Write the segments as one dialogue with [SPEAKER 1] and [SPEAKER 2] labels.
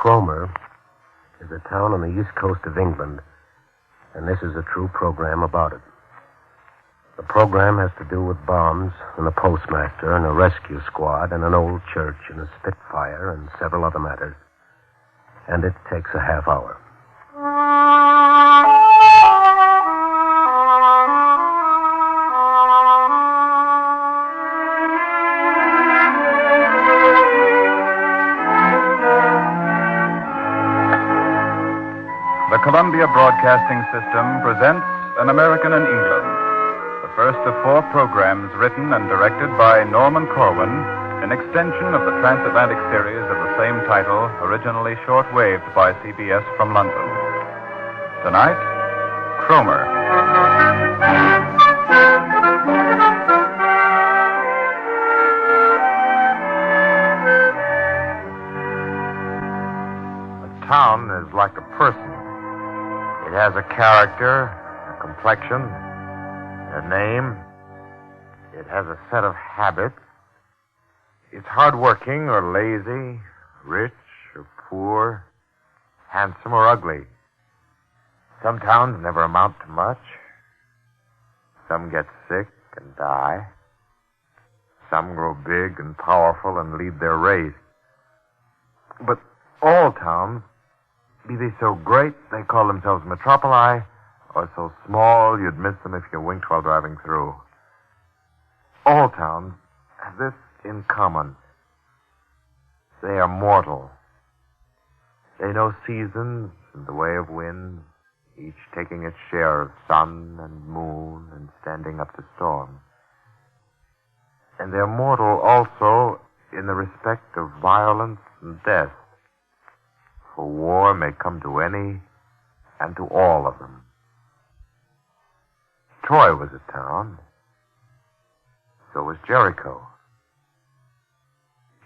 [SPEAKER 1] Cromer is a town on the east coast of England, and this is a true program about it. The program has to do with bombs and a postmaster and a rescue squad and an old church and a Spitfire and several other matters. And it takes a half hour.
[SPEAKER 2] The Columbia Broadcasting System presents An American in England, the first of 4 programs written and directed by Norman Corwin, an extension of the transatlantic series of the same title, originally short-waved by CBS from London. Tonight, Cromer.
[SPEAKER 3] A town is like a person. It has a character, a complexion, a name. It has a set of habits. It's hardworking or lazy, rich or poor, handsome or ugly. Some towns never amount to much. Some get sick and die. Some grow big and powerful and lead their race. But all towns, be they so great they call themselves metropoli, or so small you'd miss them if you winked while driving through. All towns have this in common. They are mortal. They know seasons and the way of winds, each taking its share of sun and moon and standing up to storms. And they're mortal also in the respect of violence and death. For war may come to any and to all of them. Troy was a town. So was Jericho.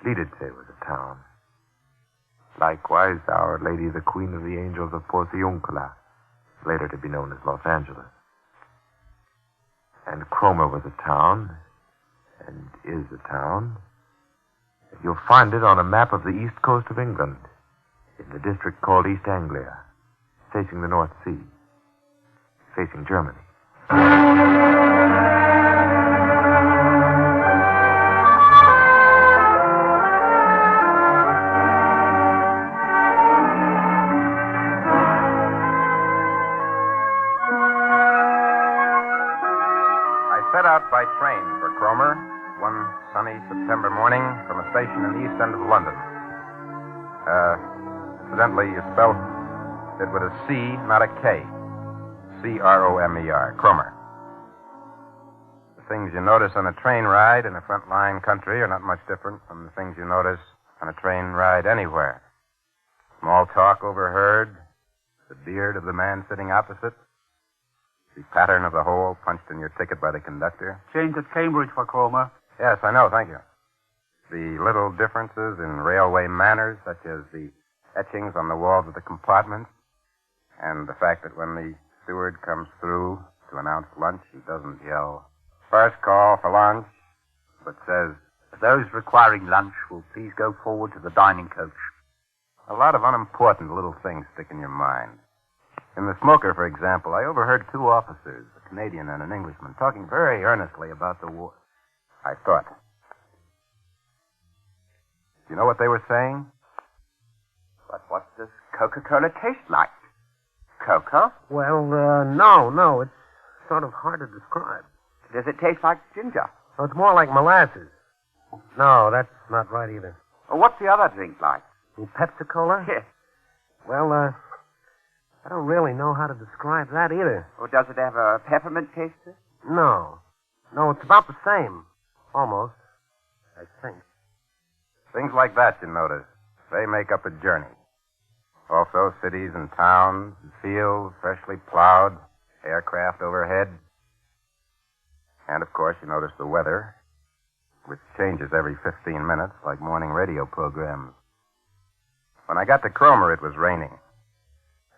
[SPEAKER 3] Lidice was a town. Likewise, Our Lady, the Queen of the Angels of Porciuncula, later to be known as Los Angeles. And Cromer was a town, and is a town. You'll find it on a map of the east coast of England, in the district called East Anglia, facing the North Sea, facing Germany.
[SPEAKER 4] I set out by train for Cromer one sunny September morning from a station in the east end of London. Incidentally, you spell it with a C, not a K. C-R-O-M-E-R, Cromer. The things you notice on a train ride in a front-line country are not much different from the things you notice on a train ride anywhere. Small talk overheard, the beard of the man sitting opposite, the pattern of the hole punched in your ticket by the conductor.
[SPEAKER 5] Change at Cambridge for Cromer.
[SPEAKER 4] Yes, I know, thank you. The little differences in railway manners, such as the etchings on the walls of the compartments, and the fact that when the steward comes through to announce lunch, he doesn't yell, "First call for lunch," but says,
[SPEAKER 5] "Those requiring lunch will please go forward to the dining coach."
[SPEAKER 4] A lot of unimportant little things stick in your mind. In the smoker, for example, I overheard 2 officers, a Canadian and an Englishman, talking very earnestly about the war. I thought. You know what they were saying?
[SPEAKER 5] But what does Coca-Cola taste like? Cocoa?
[SPEAKER 1] Well, no. It's sort of hard to describe.
[SPEAKER 5] Does it taste like ginger?
[SPEAKER 1] Oh, it's more like molasses. No, that's not right either.
[SPEAKER 5] Or what's the other drink like?
[SPEAKER 1] Pepsi-Cola?
[SPEAKER 5] Yes.
[SPEAKER 1] Well, I don't really know how to describe that either.
[SPEAKER 5] Or does it have a peppermint taste to it?
[SPEAKER 1] No, it's about the same. Almost, I think.
[SPEAKER 4] Things like that, you notice. They make up a journey. Also, cities and towns, and fields freshly plowed, aircraft overhead. And, of course, you notice the weather, which changes every 15 minutes, like morning radio programs. When I got to Cromer, it was raining.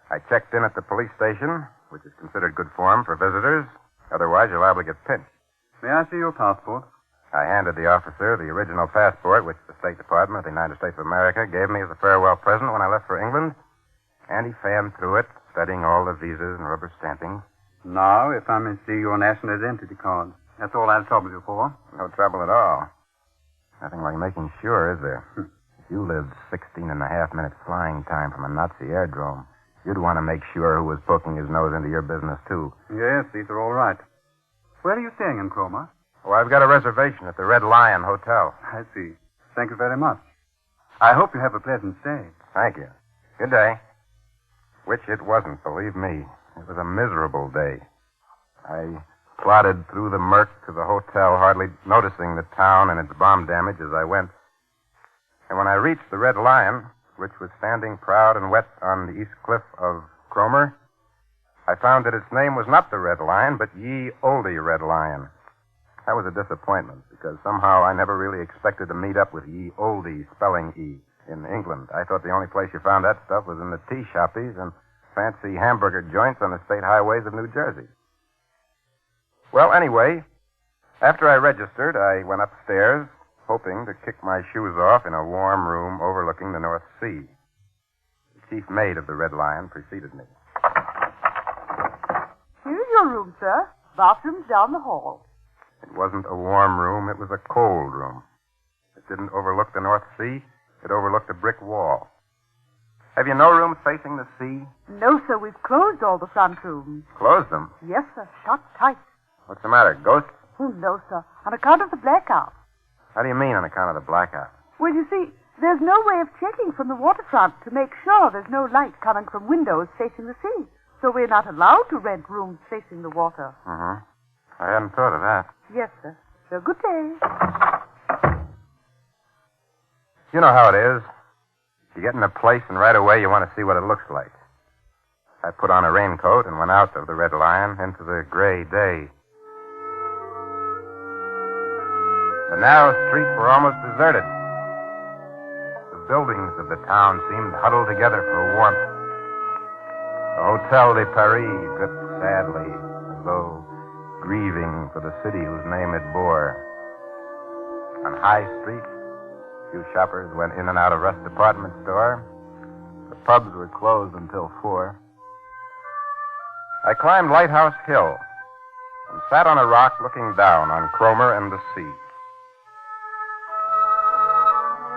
[SPEAKER 4] I checked in at the police station, which is considered good form for visitors. Otherwise, you're liable to get pinched.
[SPEAKER 2] May I see your passport?
[SPEAKER 4] I handed the officer the original passport, which the State Department of the United States of America gave me as a farewell present when I left for England. And he fanned through it, studying all the visas and rubber stampings.
[SPEAKER 5] Now, if I may see your national identity card. That's all I'll trouble you for.
[SPEAKER 4] No trouble at all. Nothing like making sure, is there? If you lived 16 and a half minutes flying time from a Nazi airdrome, you'd want to make sure who was poking his nose into your business, too.
[SPEAKER 5] Yes, these are all right. Where are you staying in Cromer?
[SPEAKER 4] Oh, I've got a reservation at the Red Lion Hotel.
[SPEAKER 5] I see. Thank you very much. I hope you have a pleasant stay.
[SPEAKER 4] Thank you. Good day. Which it wasn't, believe me. It was a miserable day. I plodded through the murk to the hotel, hardly noticing the town and its bomb damage as I went. And when I reached the Red Lion, which was standing proud and wet on the east cliff of Cromer, I found that its name was not the Red Lion, but Ye Olde Red Lion. That was a disappointment, because somehow I never really expected to meet up with Ye Olde, spelling E, in England. I thought the only place you found that stuff was in the tea shoppies and fancy hamburger joints on the state highways of New Jersey. Well, anyway, after I registered, I went upstairs, hoping to kick my shoes off in a warm room overlooking the North Sea. The chief maid of the Red Lion preceded me.
[SPEAKER 6] Here's your room, sir. Bathroom's down the hall.
[SPEAKER 4] It wasn't a warm room, it was a cold room. It didn't overlook the North Sea, it overlooked a brick wall. Have you no rooms facing the sea?
[SPEAKER 6] No, sir, we've closed all the front rooms.
[SPEAKER 4] Closed them?
[SPEAKER 6] Yes, sir, shut tight.
[SPEAKER 4] What's the matter, ghosts?
[SPEAKER 6] Oh, no, sir, on account of the blackout.
[SPEAKER 4] How do you mean on account of the blackout?
[SPEAKER 6] Well, you see, there's no way of checking from the waterfront to make sure there's no light coming from windows facing the sea. So we're not allowed to rent rooms facing the water.
[SPEAKER 4] Mm-hmm. I hadn't thought of that.
[SPEAKER 6] Yes, sir. So good day.
[SPEAKER 4] You know how it is. You get in a place and right away you want to see what it looks like. I put on a raincoat and went out of the Red Lion into the gray day. The narrow streets were almost deserted. The buildings of the town seemed huddled together for warmth. The Hotel de Paris dripped sadly, as though grieving for the city whose name it bore. On High Street, a few shoppers went in and out of Rust department store. The pubs were closed until 4. I climbed Lighthouse Hill and sat on a rock looking down on Cromer and the sea.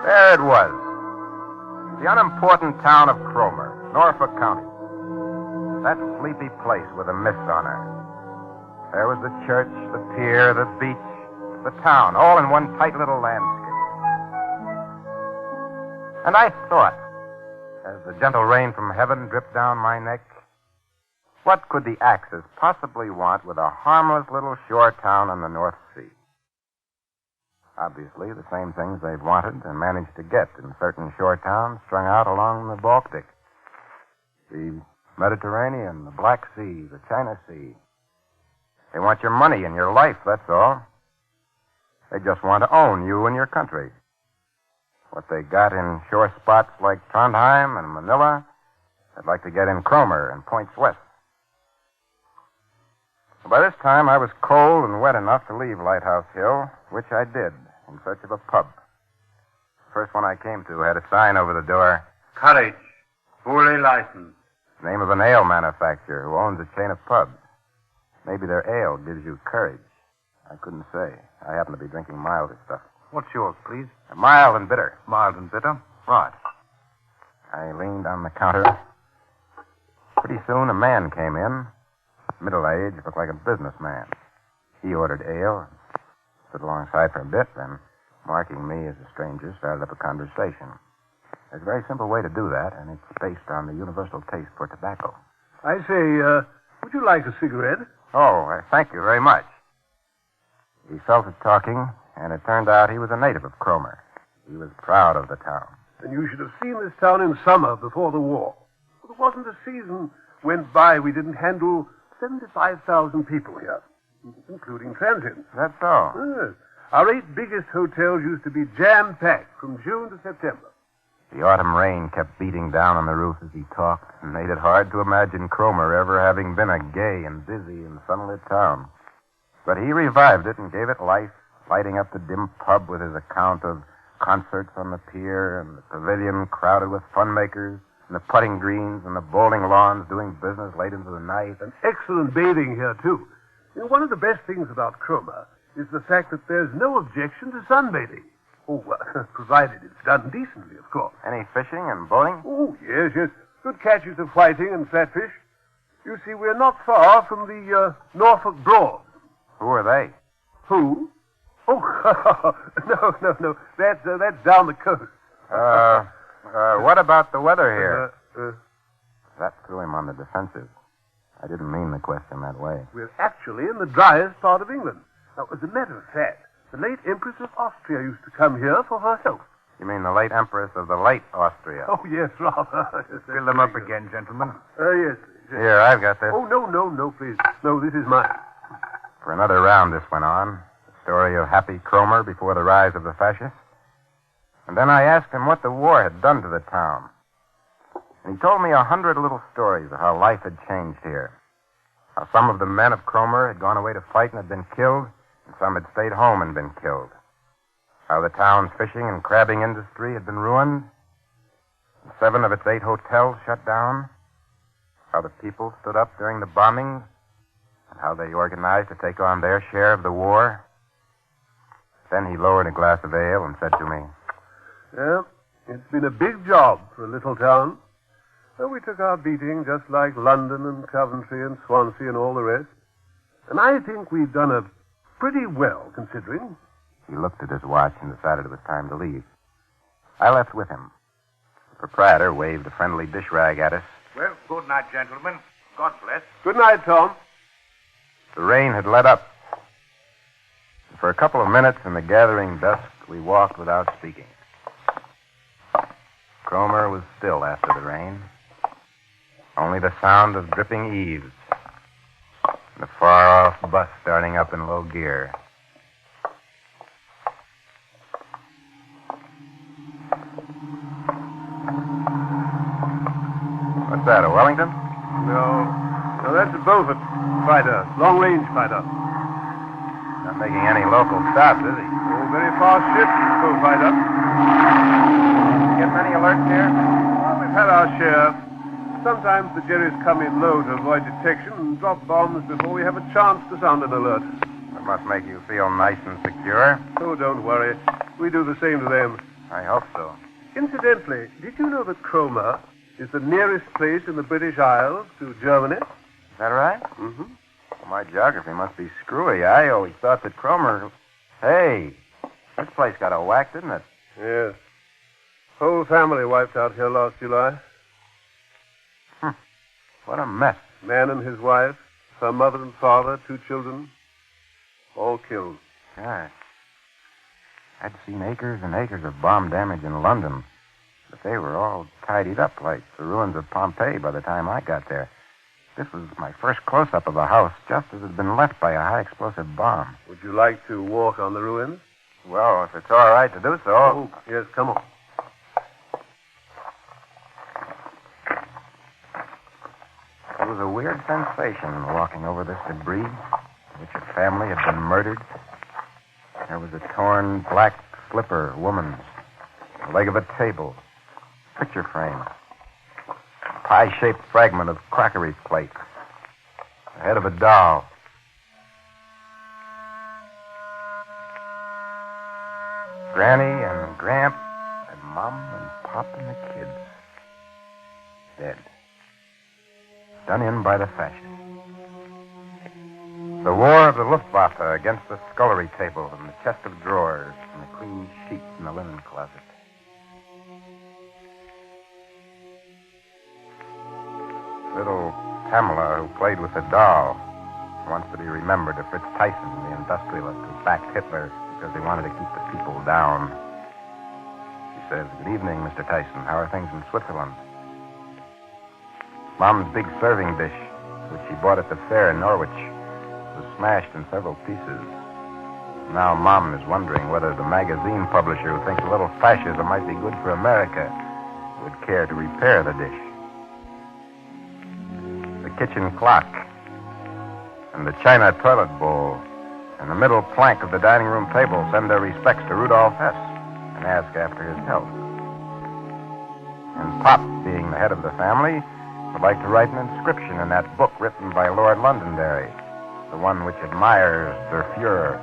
[SPEAKER 4] There it was, the unimportant town of Cromer, Norfolk County. That sleepy place with a mist on her. There was the church, the pier, the beach, the town, all in one tight little landscape. And I thought, as the gentle rain from heaven dripped down my neck, what could the Axis possibly want with a harmless little shore town on the North Sea? Obviously, the same things they've wanted and managed to get in certain shore towns strung out along the Baltic. The Mediterranean, the Black Sea, the China Sea. They want your money and your life, that's all. They just want to own you and your country. What they got in shore spots like Trondheim and Manila, they'd like to get in Cromer and points west. By this time, I was cold and wet enough to leave Lighthouse Hill, which I did, in search of a pub. The first one I came to had a sign over the door.
[SPEAKER 5] Courage. Fully licensed.
[SPEAKER 4] Name of an ale manufacturer who owns a chain of pubs. Maybe their ale gives you courage. I couldn't say. I happen to be drinking milder stuff.
[SPEAKER 5] What's yours, please?
[SPEAKER 4] Mild and bitter.
[SPEAKER 5] Mild and bitter? Right.
[SPEAKER 4] I leaned on the counter. Pretty soon a man came in. Middle-aged, looked like a businessman. He ordered ale, stood alongside for a bit, then, marking me as a stranger, started up a conversation. There's a very simple way to do that, and it's based on the universal taste for tobacco.
[SPEAKER 7] I say, would you like a cigarette?
[SPEAKER 4] Oh, thank you very much. He fell to talking, and it turned out he was a native of Cromer. He was proud of the town.
[SPEAKER 7] And you should have seen this town in summer before the war. There wasn't a season went by we didn't handle 75,000 people here, including transients.
[SPEAKER 4] That's so.
[SPEAKER 7] Yes. Our 8 biggest hotels used to be jam-packed from June to September.
[SPEAKER 4] The autumn rain kept beating down on the roof as he talked and made it hard to imagine Cromer ever having been a gay and busy and sunlit town. But he revived it and gave it life lighting up the dim pub with his account of concerts on the pier and the pavilion crowded with funmakers and the putting greens and the bowling lawns doing business late into the night.
[SPEAKER 7] And excellent bathing here, too. You know, one of the best things about Cromer is the fact that there's no objection to sunbathing. Oh, provided it's done decently, of course.
[SPEAKER 4] Any fishing and boating?
[SPEAKER 7] Oh, yes. Good catches of whiting and flatfish. You see, we're not far from the Norfolk Broad.
[SPEAKER 4] Who are they?
[SPEAKER 7] Who? Oh, no. That's down the coast.
[SPEAKER 4] What about the weather here? That threw him on the defensive. I didn't mean the question that way.
[SPEAKER 7] We're actually in the driest part of England. Now, as a matter of fact, the late Empress of Austria used to come here for her health.
[SPEAKER 4] You mean the late Empress of the late Austria?
[SPEAKER 7] Oh, yes, rather.
[SPEAKER 5] Fill them up again, gentlemen.
[SPEAKER 7] Yes.
[SPEAKER 4] Here, I've got this.
[SPEAKER 7] Oh, no, please. No, this is mine.
[SPEAKER 4] For another round, this went on. The story of Happy Cromer before the rise of the fascists. And then I asked him what the war had done to the town. And he told me 100 little stories of how life had changed here. How some of the men of Cromer had gone away to fight and had been killed, and some had stayed home and been killed. How the town's fishing and crabbing industry had been ruined, and 7 of its 8 hotels shut down. How the people stood up during the bombings, and how they organized to take on their share of the war. Then he lowered a glass of ale and said to me,
[SPEAKER 7] "Well, it's been a big job for a little town. Well, we took our beating just like London and Coventry and Swansea and all the rest. And I think we've done it pretty well, considering."
[SPEAKER 4] He looked at his watch and decided it was time to leave. I left with him. The proprietor waved a friendly dish rag at us.
[SPEAKER 3] Well, good night, gentlemen. God bless.
[SPEAKER 7] Good night, Tom.
[SPEAKER 4] The rain had let up. For a couple of minutes in the gathering dusk, we walked without speaking. Cromer was still after the rain. Only the sound of dripping eaves. And a far-off bus starting up in low gear. What's that, a Wellington?
[SPEAKER 7] No, that's a Beaufort fighter, long-range fighter.
[SPEAKER 4] Not making any local stops, is he?
[SPEAKER 7] Oh, very fast ship, fighter.
[SPEAKER 4] Get many alerts here?
[SPEAKER 7] Well, we've had our share. Sometimes the Jerrys come in low to avoid detection and drop bombs before we have a chance to sound an alert.
[SPEAKER 4] That must make you feel nice and secure.
[SPEAKER 7] Oh, don't worry. We do the same to them.
[SPEAKER 4] I hope so.
[SPEAKER 7] Incidentally, did you know that Cromer is the nearest place in the British Isles to Germany?
[SPEAKER 4] Is that right?
[SPEAKER 7] Mm-hmm.
[SPEAKER 4] Well, my geography must be screwy. I always thought that Cromer... Hey, this place got a whack, didn't it?
[SPEAKER 7] Yes. Whole family wiped out here last July.
[SPEAKER 4] What a mess.
[SPEAKER 7] Man and his wife, her mother and father, 2 children, all killed.
[SPEAKER 4] Gosh. I'd seen acres and acres of bomb damage in London, but they were all tidied up like the ruins of Pompeii by the time I got there. This was my first close-up of a house, just as it had been left by a high-explosive bomb.
[SPEAKER 7] Would you like to walk on the ruins?
[SPEAKER 4] Well, if it's all right to do so.
[SPEAKER 7] Oh, yes, come on.
[SPEAKER 4] It was a weird sensation walking over this debris in which a family had been murdered. There was a torn black slipper, woman's, the leg of a table, picture frame, a pie-shaped fragment of crockery plate, the head of a doll. Granny and Gramp and Mom and Pop and the kids. Dead. Done in by the fascists. The war of the Luftwaffe against the scullery table and the chest of drawers and the clean sheets in the linen closet. Little Pamela, who played with the doll, wants to be remembered of Fritz Tyson, the industrialist who backed Hitler because he wanted to keep the people down. She says, "Good evening, Mr. Tyson. How are things in Switzerland?" Mom's big serving dish, which she bought at the fair in Norwich, was smashed in several pieces. Now Mom is wondering whether the magazine publisher who thinks a little fascism might be good for America would care to repair the dish. The kitchen clock and the china toilet bowl and the middle plank of the dining room table send their respects to Rudolph Hess and ask after his health. And Pop, being the head of the family, would like to write an inscription in that book written by Lord Londonderry, the one which admires Der Fuhrer.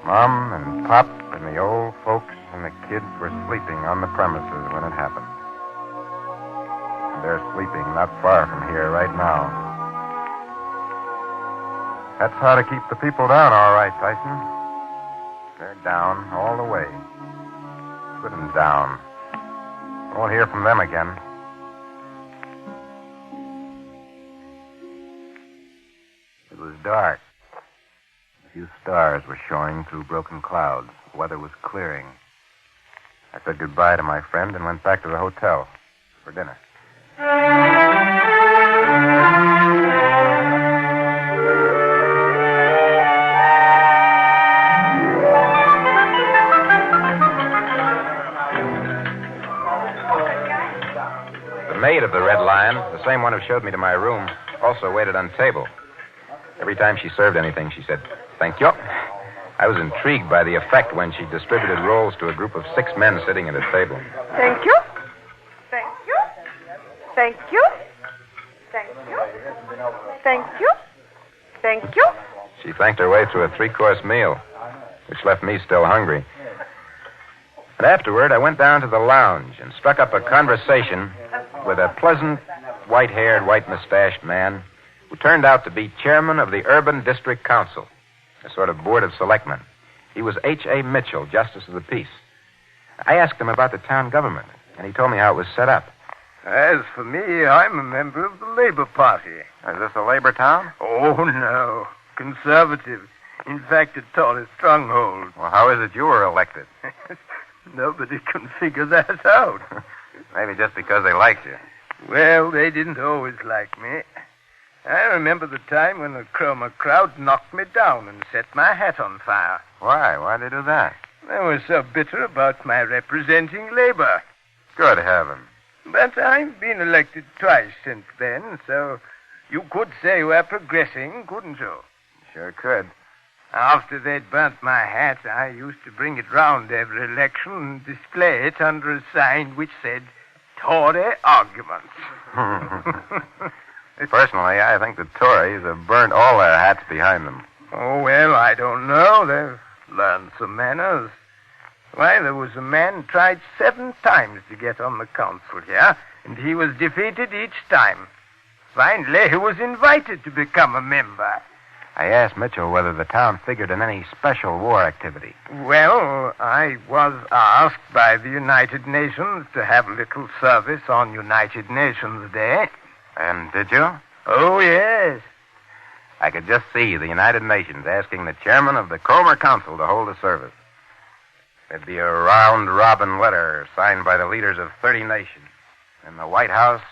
[SPEAKER 4] Mom and Pop and the old folks and the kids were sleeping on the premises when it happened. And they're sleeping not far from here right now. That's how to keep the people down, all right, Tyson. They're down all the way. Good and down. Won't hear from them again. It was dark. A few stars were showing through broken clouds. The weather was clearing. I said goodbye to my friend and went back to the hotel for dinner. The maid of the Red Lion, the same one who showed me to my room, also waited on table. Every time she served anything, she said, "Thank you." I was intrigued by the effect when she distributed rolls to a group of 6 men sitting at a table.
[SPEAKER 6] Thank you. Thank you. Thank you. Thank you. Thank you. Thank you.
[SPEAKER 4] She thanked her way through a 3-course meal, which left me still hungry. And afterward, I went down to the lounge and struck up a conversation with a pleasant, white-haired, white-mustached man who turned out to be chairman of the Urban District Council, a sort of board of selectmen. He was H.A. Mitchell, Justice of the Peace. I asked him about the town government, and he told me how it was set up.
[SPEAKER 8] As for me, I'm a member of the Labor Party.
[SPEAKER 4] Is this a labor town?
[SPEAKER 8] Oh, no. Conservative. In fact, a Tory stronghold.
[SPEAKER 4] Well, how is it you were elected?
[SPEAKER 8] Nobody can figure that out.
[SPEAKER 4] Maybe just because they liked you.
[SPEAKER 8] Well, they didn't always like me. I remember the time when the Cromer crowd knocked me down and set my hat on fire.
[SPEAKER 4] Why? Why'd they do that?
[SPEAKER 8] They were so bitter about my representing Labor.
[SPEAKER 4] Good heavens.
[SPEAKER 8] But I've been elected twice since then, so you could say we're progressing, couldn't you?
[SPEAKER 4] Sure could.
[SPEAKER 8] After they'd burnt my hat, I used to bring it round every election and display it under a sign which said, Tory Arguments.
[SPEAKER 4] Personally, I think the Tories have burnt all their hats behind them.
[SPEAKER 8] Oh, well, I don't know. They've learned some manners. Why, there was a man tried 7 times to get on the council here, and he was defeated each time. Finally, he was invited to become a member.
[SPEAKER 4] I asked Mitchell whether the town figured in any special war activity.
[SPEAKER 8] Well, I was asked by the United Nations to have a little service on United Nations Day.
[SPEAKER 4] And did you?
[SPEAKER 8] Oh, yes.
[SPEAKER 4] I could just see the United Nations asking the chairman of the Cromer Council to hold a service. There'd be a round-robin letter signed by the leaders of 30 nations. In the White House,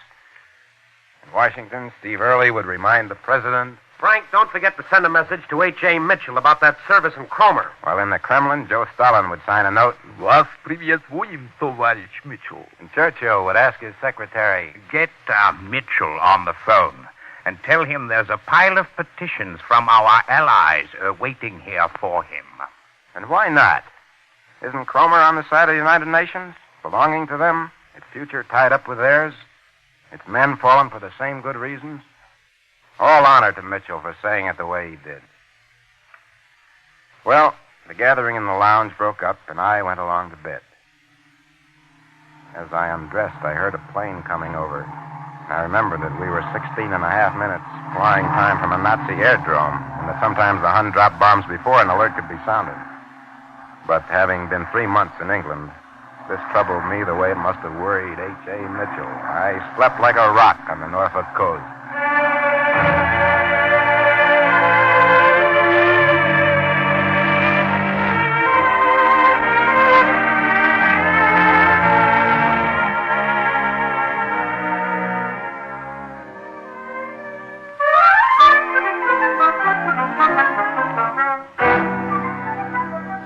[SPEAKER 4] in Washington, Steve Early would remind the president...
[SPEAKER 1] Frank, don't forget to send a message to H.A. Mitchell about that service in Cromer.
[SPEAKER 4] While in the Kremlin, Joe Stalin would sign a note.
[SPEAKER 8] Вас приветствуем, товарищ Mitchell.
[SPEAKER 4] And Churchill would ask his secretary...
[SPEAKER 3] Get Mitchell on the phone and tell him there's a pile of petitions from our allies waiting here for him.
[SPEAKER 4] And why not? Isn't Cromer on the side of the United Nations? Belonging to them? Its future tied up with theirs? Its men fallen for the same good reasons? All honor to Mitchell for saying it the way he did. Well, the gathering in the lounge broke up, and I went along to bed. As I undressed, I heard a plane coming over. I remembered that we were 16 and a half minutes flying time from a Nazi airdrome, and that sometimes the Hun dropped bombs before an alert could be sounded. But having been 3 months in England, this troubled me the way it must have worried H.A. Mitchell. I slept like a rock on the Norfolk coast.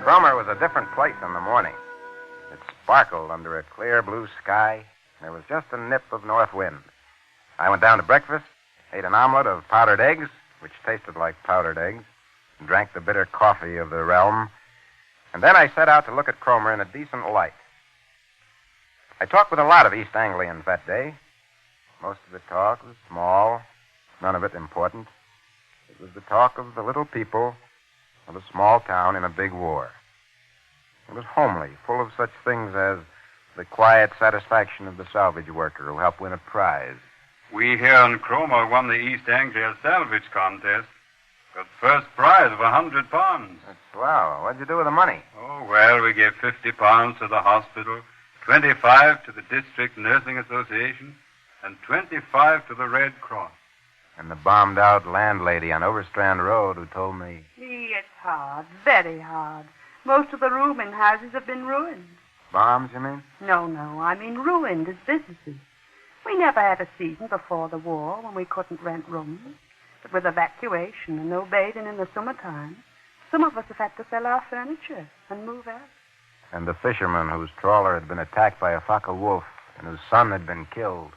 [SPEAKER 4] Cromer was a different place in the morning. It sparkled under a clear blue sky. There was just a nip of north wind. I went down to breakfast, ate an omelet of powdered eggs, which tasted like powdered eggs, and drank the bitter coffee of the realm. And then I set out to look at Cromer in a decent light. I talked with a lot of East Anglians that day. Most of the talk was small, none of it important. It was the talk of the little people of a small town in a big war. It was homely, full of such things as the quiet satisfaction of the salvage worker who helped win a prize.
[SPEAKER 5] We here in Cromer won the East Anglia salvage contest. Got first prize of £100.
[SPEAKER 4] That's swell. What'd you do with the money?
[SPEAKER 5] Oh, well, we gave £50 to the hospital, 25 to the District Nursing Association, and 25 to the Red Cross.
[SPEAKER 4] And the bombed-out landlady on Overstrand Road who told me...
[SPEAKER 6] It's hard, very hard. Most of the rooming houses have been ruined.
[SPEAKER 4] Bombs, you mean?
[SPEAKER 6] No, I mean ruined as businesses. We never had a season before the war when we couldn't rent rooms. But with evacuation and no bathing in the summertime, some of us have had to sell our furniture and move out.
[SPEAKER 4] And the fisherman whose trawler had been attacked by a Faka wolf and whose son had been killed.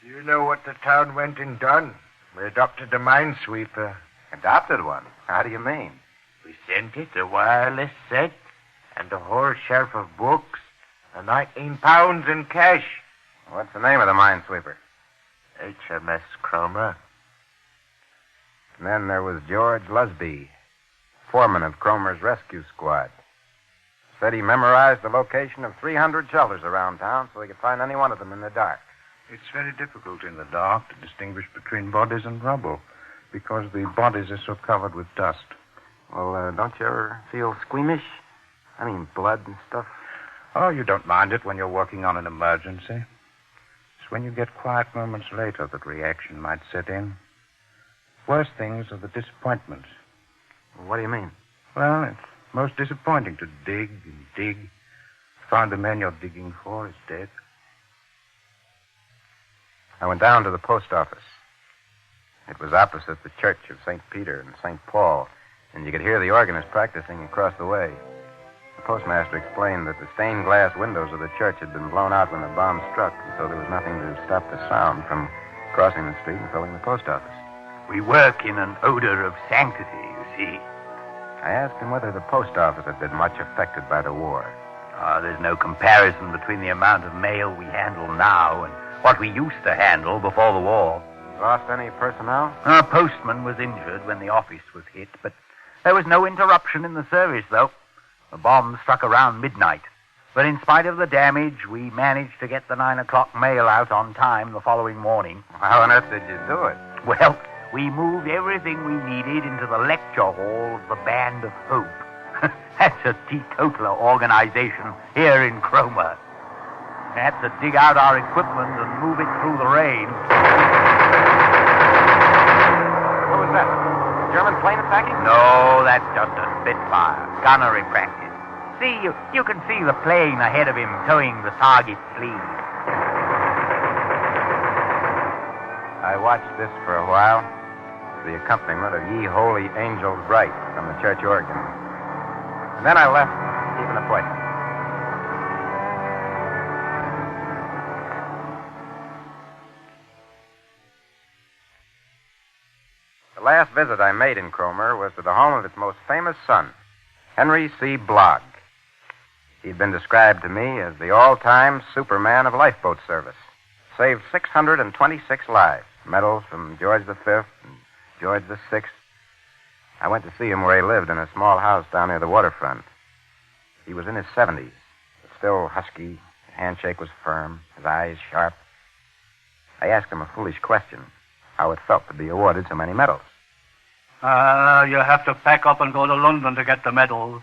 [SPEAKER 3] You know what the town went and done? We adopted a minesweeper.
[SPEAKER 4] Adopted one? How do you mean?
[SPEAKER 3] We sent it a wireless set and a whole shelf of books and £19 in cash.
[SPEAKER 4] What's the name of the minesweeper?
[SPEAKER 3] HMS Cromer.
[SPEAKER 4] And then there was George Lusby, foreman of Cromer's rescue squad. Said he memorized the location of 300 shelters around town so he could find any one of them in the dark.
[SPEAKER 9] It's very difficult in the dark to distinguish between bodies and rubble because the bodies are so covered with dust.
[SPEAKER 4] Well, don't you ever feel squeamish? I mean, blood and stuff.
[SPEAKER 9] Oh, you don't mind it when you're working on an emergency. It's when you get quiet moments later that reaction might set in. Worst things are the disappointments.
[SPEAKER 4] What do you mean?
[SPEAKER 9] Well, it's most disappointing to dig and dig. Find the man you're digging for is dead.
[SPEAKER 4] I went down to the post office. It was opposite the church of St. Peter and St. Paul, and you could hear the organist practicing across the way. The postmaster explained that the stained glass windows of the church had been blown out when the bomb struck, and so there was nothing to stop the sound from crossing the street and filling the post office.
[SPEAKER 10] We work in an odor of sanctity, you see.
[SPEAKER 4] I asked him whether the post office had been much affected by the war.
[SPEAKER 10] There's no comparison between the amount of mail we handle now and what we used to handle before the war.
[SPEAKER 4] Lost any personnel?
[SPEAKER 10] Our postman was injured when the office was hit, but there was no interruption in the service, though. The bomb struck around midnight. But in spite of the damage, we managed to get the 9 o'clock mail out on time the following morning.
[SPEAKER 4] How on earth did you do it?
[SPEAKER 10] Well, we moved everything we needed into the lecture hall of the Band of Hope. That's a teetotaler organization here in Cromer. We had to dig out our equipment and move it through the rain.
[SPEAKER 4] What was that? German plane attacking?
[SPEAKER 10] No, that's just a Spitfire. Gunnery practice. See, you can see the plane ahead of him towing the target sleeve.
[SPEAKER 4] I watched this for a while. The accompaniment of Ye Holy Angels Bright from the church organ. And then I left to keep an appointment. The last visit I made in Cromer was to the home of its most famous son, Henry C. Blogg. He'd been described to me as the all-time Superman of lifeboat service. Saved 626 lives, medals from George V and George VI. I went to see him where he lived in a small house down near the waterfront. He was in his 70s, but still husky. His handshake was firm, his eyes sharp. I asked him a foolish question, how it felt to be awarded so many medals.
[SPEAKER 11] You have to pack up and go to London to get the medals.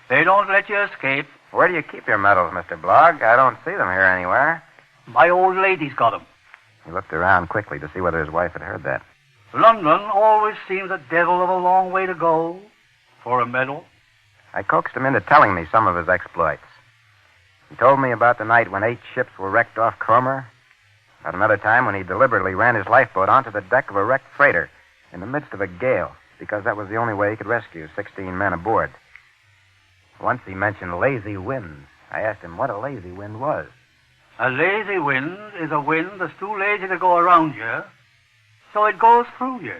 [SPEAKER 11] They don't let you escape.
[SPEAKER 4] Where do you keep your medals, Mr. Blogg? I don't see them here anywhere.
[SPEAKER 11] My old lady's got them.
[SPEAKER 4] He looked around quickly to see whether his wife had heard that.
[SPEAKER 11] London always seems a devil of a long way to go for a medal.
[SPEAKER 4] I coaxed him into telling me some of his exploits. He told me about the night when 8 ships were wrecked off Cromer, about another time when he deliberately ran his lifeboat onto the deck of a wrecked freighter in the midst of a gale, because that was the only way he could rescue 16 men aboard. Once he mentioned lazy winds. I asked him what a lazy wind was.
[SPEAKER 11] A lazy wind is a wind that's too lazy to go around you, so it goes through you.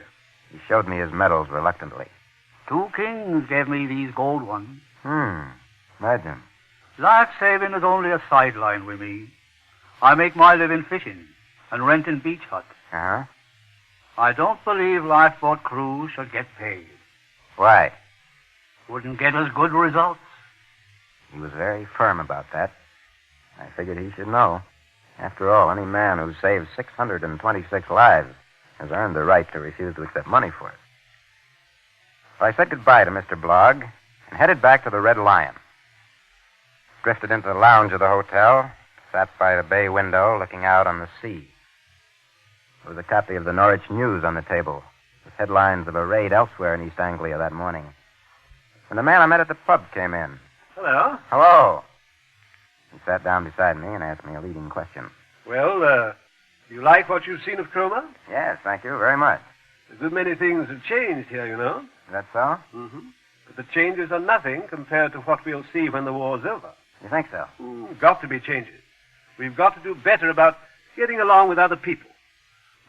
[SPEAKER 4] He showed me his medals reluctantly.
[SPEAKER 11] 2 kings gave me these gold ones.
[SPEAKER 4] Imagine.
[SPEAKER 11] Life-saving is only a sideline with me. I make my living fishing and renting beach huts.
[SPEAKER 4] Uh-huh.
[SPEAKER 11] I don't believe lifeboat crews should get paid.
[SPEAKER 4] Why?
[SPEAKER 11] Wouldn't get as good results.
[SPEAKER 4] He was very firm about that. I figured he should know. After all, any man who saved 626 lives has earned the right to refuse to accept money for it. So I said goodbye to Mr. Blogg and headed back to the Red Lion. Drifted into the lounge of the hotel, sat by the bay window looking out on the sea. There was a copy of the Norwich News on the table, with headlines of a raid elsewhere in East Anglia that morning. When the man I met at the pub came in.
[SPEAKER 7] Hello.
[SPEAKER 4] Hello. He sat down beside me and asked me a leading question.
[SPEAKER 7] Well, you like what you've seen of Cromer?
[SPEAKER 4] Yes, thank you very much.
[SPEAKER 7] A good many things have changed here, you know.
[SPEAKER 4] Is that so?
[SPEAKER 7] Mm-hmm. But the changes are nothing compared to what we'll see when the war's over.
[SPEAKER 4] You think so?
[SPEAKER 7] Got to be changes. We've got to do better about getting along with other people.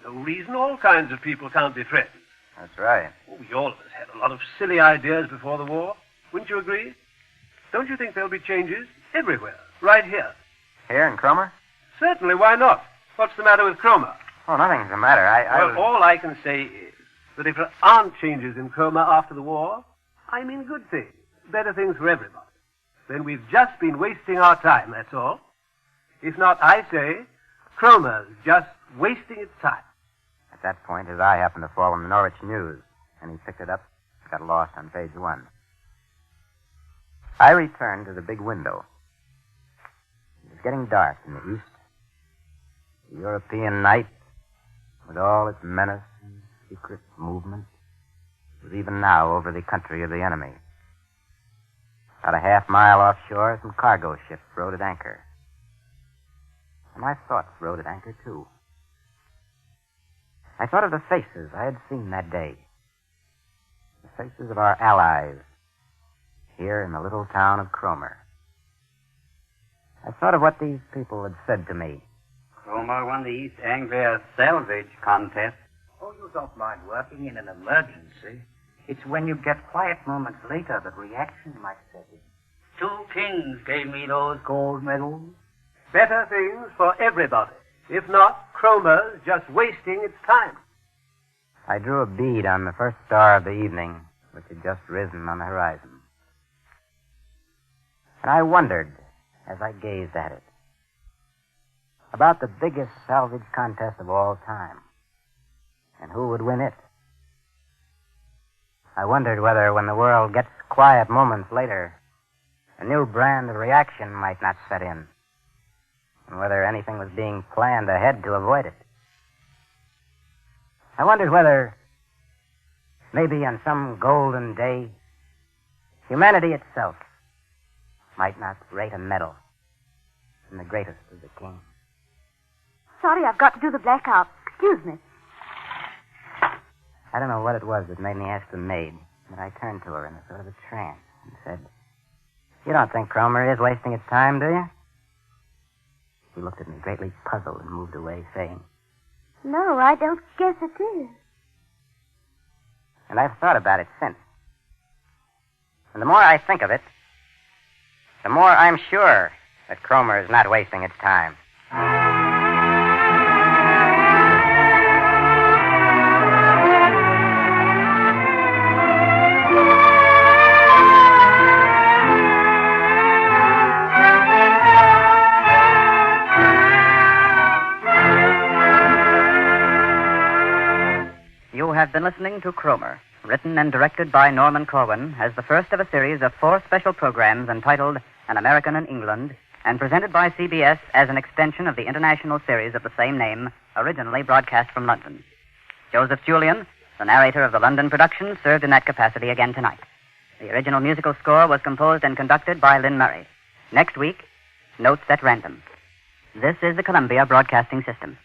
[SPEAKER 7] No reason all kinds of people can't be friends.
[SPEAKER 4] That's right.
[SPEAKER 7] We all of us had a lot of silly ideas before the war. Wouldn't you agree? Don't you think there'll be changes everywhere, right here?
[SPEAKER 4] Here in Cromer?
[SPEAKER 7] Certainly, why not? What's the matter with Cromer?
[SPEAKER 4] Oh, nothing's the matter.
[SPEAKER 7] All I can say is that if there aren't changes in Cromer after the war, I mean good things, better things for everybody, then we've just been wasting our time, that's all. If not, I say, Cromer's just wasting its time.
[SPEAKER 4] At that point, his eye happened to fall on the Norwich News, and he picked it up and got lost on page 1. I returned to the big window. It was getting dark in the east. The European night, with all its menace and secret movement, was even now over the country of the enemy. About a half-mile offshore, some cargo ships rode at anchor. And my thoughts rode at anchor, too. I thought of the faces I had seen that day. The faces of our allies here in the little town of Cromer. I thought of what these people had said to me.
[SPEAKER 10] Cromer won the East Anglia salvage contest. Oh, you don't mind working in an emergency. It's when you get quiet moments later that reaction might set in. 2 kings gave me those gold medals.
[SPEAKER 7] Better things for everybody. If not, Cromer's just wasting its time.
[SPEAKER 4] I drew a bead on the first star of the evening, which had just risen on the horizon. And I wondered, as I gazed at it, about the biggest salvage contest of all time, and who would win it. I wondered whether, when the world gets quiet moments later, a new brand of reaction might not set in, and whether anything was being planned ahead to avoid it. I wondered whether, maybe on some golden day, humanity itself might not rate a medal from the greatest of the kings.
[SPEAKER 12] Sorry, I've got to do the blackout. Excuse me.
[SPEAKER 4] I don't know what it was that made me ask the maid, but I turned to her in a sort of a trance and said, "You don't think Cromer is wasting its time, do you?" She looked at me greatly puzzled and moved away, saying,
[SPEAKER 12] No, I don't guess it is.
[SPEAKER 4] And I've thought about it since. And the more I think of it, the more I'm sure that Cromer is not wasting its time.
[SPEAKER 13] You have been listening to Cromer, written and directed by Norman Corwin as the first of a series of 4 special programs entitled An American in England, and presented by CBS as an extension of the international series of the same name, originally broadcast from London. Joseph Julian, the narrator of the London production, served in that capacity again tonight. The original musical score was composed and conducted by Lynn Murray. Next week, notes at random. This is the Columbia Broadcasting System.